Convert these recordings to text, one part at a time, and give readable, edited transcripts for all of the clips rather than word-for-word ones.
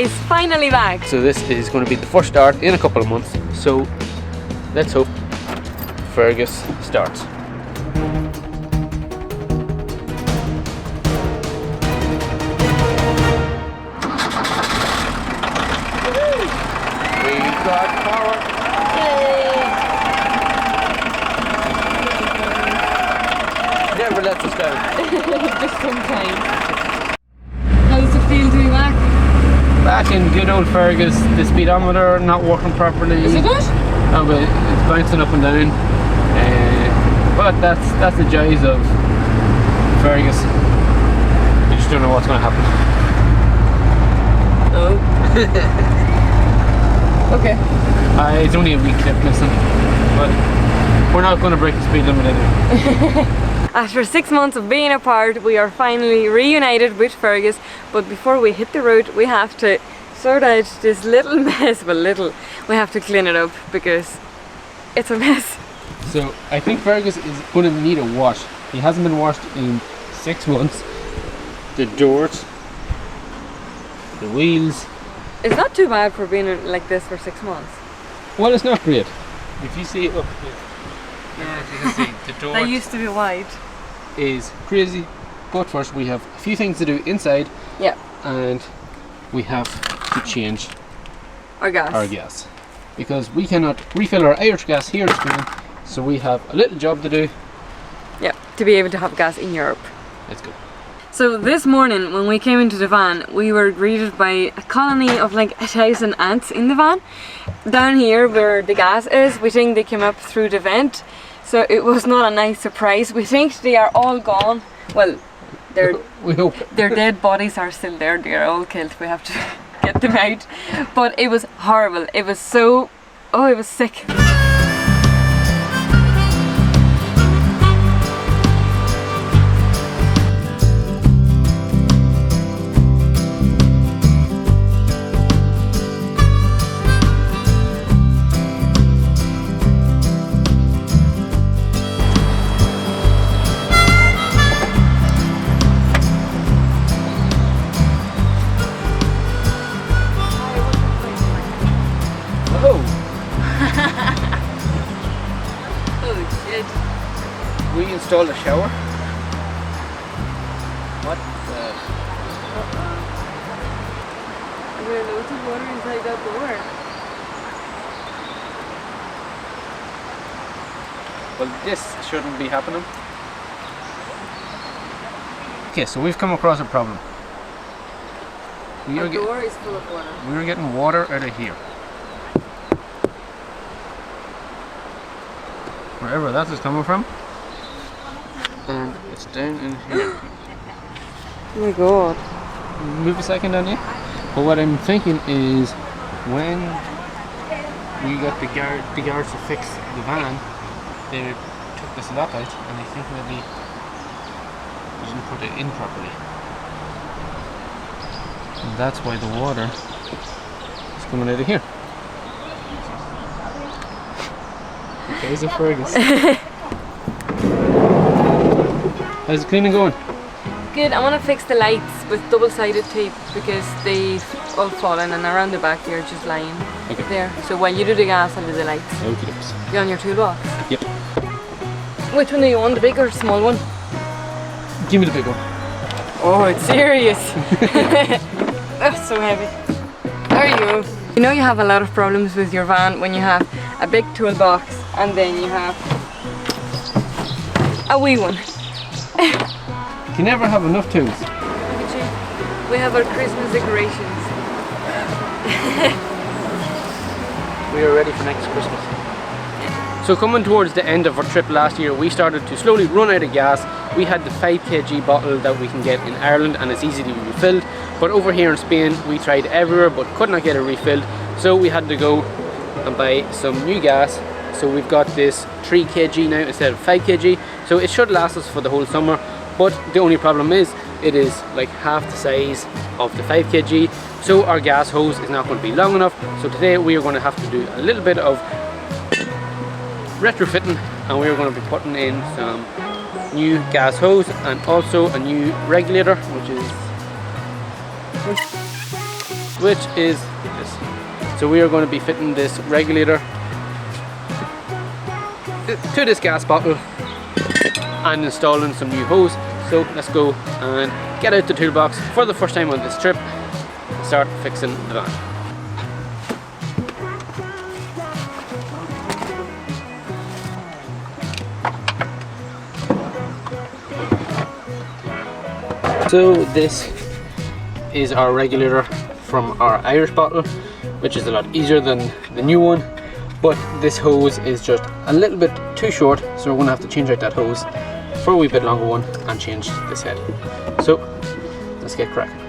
is finally back. So this is going to be the first start in a couple of months. So let's hope Fergus starts. We got power. Never lets us down. Just sometimes. How does it feel to be back? Back in good old Fergus, the speedometer not working properly. Is it good? Oh, but it's bouncing up and down. But that's the joys of Fergus. You just don't know what's going to happen. Oh. Okay. It's only a wee clip missing, but we're not going to break the speed limit anyway. After 6 months of being apart, we are finally reunited with Fergus, but before we hit the road we have to sort out this little mess. Well, we have to clean it up because it's a mess. So I think Fergus is going to need a wash. He hasn't been washed in 6 months. The doors, the wheels. It's not too bad for being like this for 6 months. Well, it's not great. If you see it up here, you can see the door. They used to be wide. Is crazy. But first we have a few things to do inside. Yeah. And we have to change Our gas. our gas. Because we cannot refill our Irish gas here in Spain. So we have a little job to do. Yeah, to be able to have gas in Europe. Let's go. So this morning when we came into the van, we were greeted by a colony of like 1,000 ants in the van. Down here where the gas is, we think they came up through the vent. So it was not a nice surprise. We think they are all gone. Well, we hope. their dead bodies are still there. They are all killed. We have to get them out. But it was horrible. It was so... oh, it was sick. We installed a shower. What the? There are loads of water inside that door. Well, this shouldn't be happening. Okay, so we've come across a problem. The door is full of water. We are getting water out of here. Wherever that is coming from. And it's down in here. Oh my god. Move a second on you. But what I'm thinking is when we got the guards to fix the van, they took this lock out and I think maybe they didn't put it in properly. And that's why the water is coming out of here. There's a Fergus. How's the cleaning going? Good. I want to fix the lights with double-sided tape because they've all fallen and around the back they're just lying there. So while you do the gas, I'll do the lights. Okay. You on your toolbox? Yep. Which one do you want? The big or small one? Give me the big one. Oh, it's serious. That's so heavy. There you go. You know you have a lot of problems with your van when you have a big toolbox and then you have a wee one. You can never have enough tools. Look at you. We have our Christmas decorations. We are ready for next Christmas. So coming towards the end of our trip last year, we started to slowly run out of gas. We had the 5 kg bottle that we can get in Ireland and it's easy to be refilled. But over here in Spain, we tried everywhere but could not get it refilled. So we had to go and buy some new gas. So we've got this 3 kg now instead of 5 kg. So it should last us for the whole summer. But the only problem is, it is like half the size of the 5 kg. So our gas hose is not going to be long enough. So today we are going to have to do a little bit of retrofitting and we are going to be putting in some new gas hose and also a new regulator, which is which is this. So we are going to be fitting this regulator to this gas bottle and installing some new hose. So let's go and get out the toolbox for the first time on this trip and start fixing the van. So this is our regulator from our Irish bottle, which is a lot easier than the new one, but this hose is just a little bit too short, so we're going to have to change out that hose for a wee bit longer one and change this head. So let's get cracking.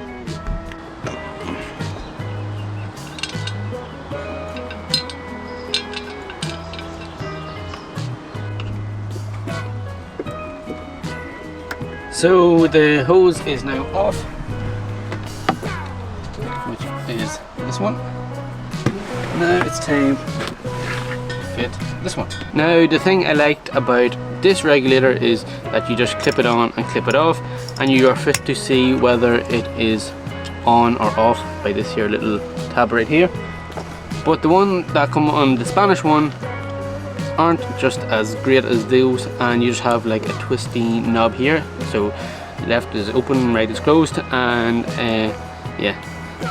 So the hose is now off, which is this one. Now it's time to fit this one. Now the thing I liked about this regulator is that you just clip it on and clip it off, and you are fit to see whether it is on or off by this here little tab right here. But the one that come on the Spanish one aren't just as great as those, and you just have like a twisty knob here, so left is open, right is closed, and yeah,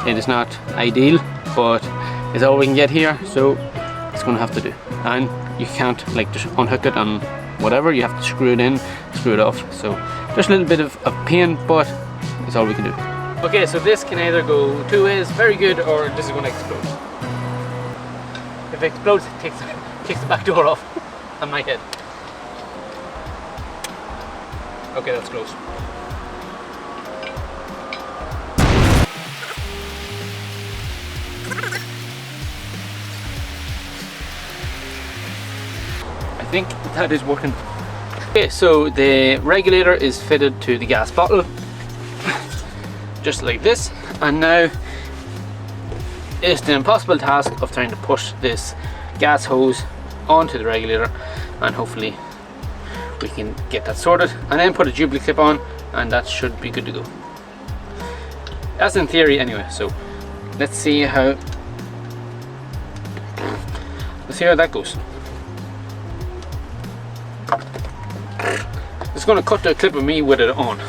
it is not ideal, but it's all we can get here, so it's going to have to do. And you can't like just unhook it and whatever, you have to screw it in, screw it off, so just a little bit of pain, but it's all we can do. Okay, so this can either go two ways, very good, or this is going to explode. If it explodes, it takes the back door off on my head. Okay, that's close. I think that is working. Okay, so the regulator is fitted to the gas bottle, just like this, and now it's the impossible task of trying to push this gas hose onto the regulator, and hopefully we can get that sorted and then put a Jubilee clip on, and that should be good to go. That's in theory anyway, so let's see how that goes. It's going to cut the clip of me with it on.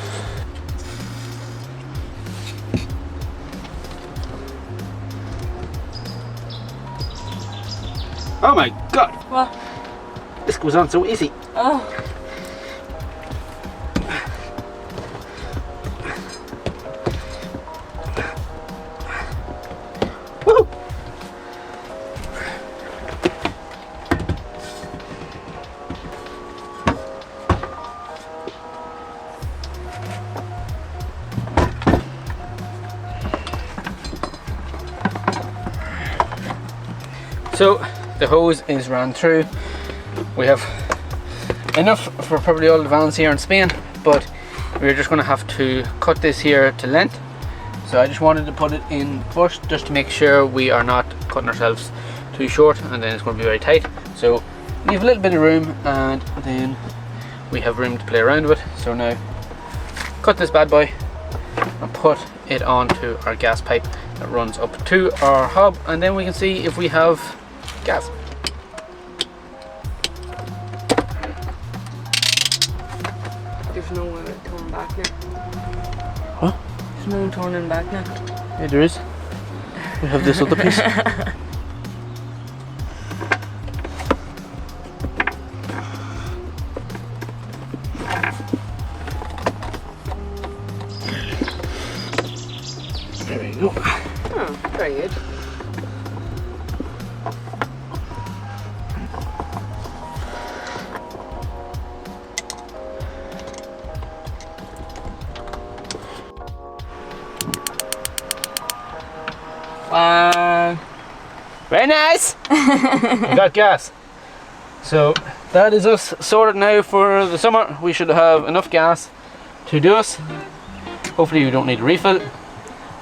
Oh my god! What? This goes on so easy. Oh. Woo! So the hose is ran through. We have enough for probably all the vans here in Spain, but we're just going to have to cut this here to length. So I just wanted to put it in first, just to make sure we are not cutting ourselves too short, and then it's going to be very tight. So leave a little bit of room, and then we have room to play around with. So now cut this bad boy and put it onto our gas pipe that runs up to our hob, and then we can see if we have gas. There's no way of turning back now. What? There's no turning back now. Yeah, there is. We have this other piece. There we go. Oh, very good. Wow. Very nice! We got gas. So that is us sorted now for the summer. We should have enough gas to do us. Hopefully we don't need to refill it.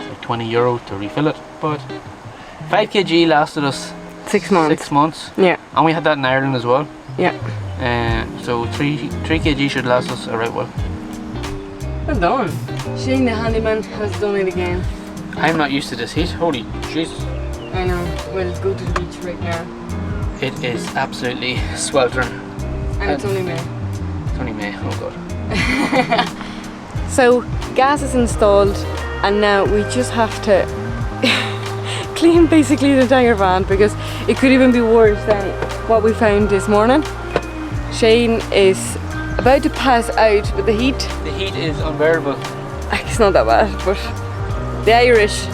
It's like €20 to refill it, but 5 kg lasted us 6 months. 6 months. Yeah. And we had that in Ireland as well. Yeah. So 3 kg should last us alright well. Well done. Shane the handyman has done it again. I'm not used to this heat. Holy Jesus. I know. We'll go to the beach right now. It is absolutely sweltering. And it's only May. It's only May, oh god. So, gas is installed and now we just have to clean basically the entire van because it could even be worse than what we found this morning. Shane is about to pass out with the heat. The heat is unbearable. It's not that bad, but the Irish.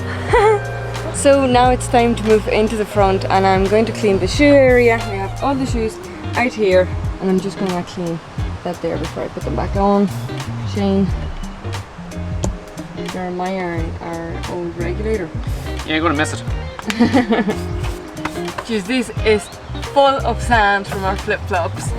So now it's time to move into the front and I'm going to clean the shoe area. We have all the shoes out here and I'm just going to clean that there before I put them back on. Shane, they're my our old regulator. Yeah, you're going to miss it. Jeez, this is full of sand from our flip-flops.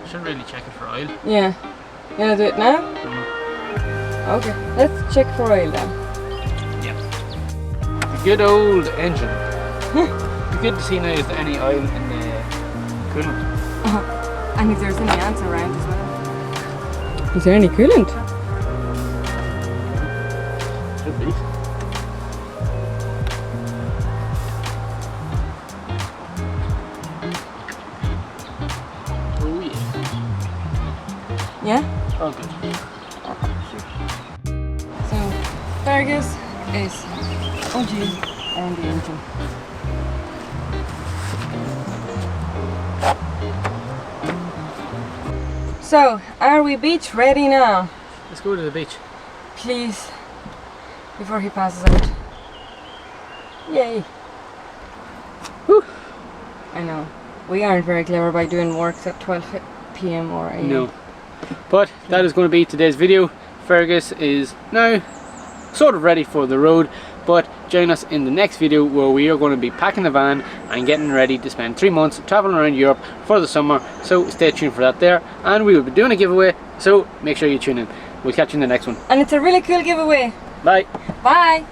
Should really check it for oil. Yeah. You gonna do it now? Okay, let's check for oil then. Yeah. The good old engine. It'd be good to see now is there any oil in the coolant. And if there's any ants around as well. Is there any coolant? Should be. Oh yeah. Yeah? Oh good. So, Fergus is OG and the engine. So, are we beach ready now? Let's go to the beach. Please, before he passes out. Yay! Whew. I know, we aren't very clever by doing works at 12 PM or AM. No. But that is going to be today's video. Fergus is now sort of ready for the road, but join us in the next video where we are going to be packing the van and getting ready to spend 3 months traveling around Europe for the summer. So stay tuned for that there, and we will be doing a giveaway, so make sure you tune in. We'll catch you in the next one. And it's a really cool giveaway. Bye. Bye!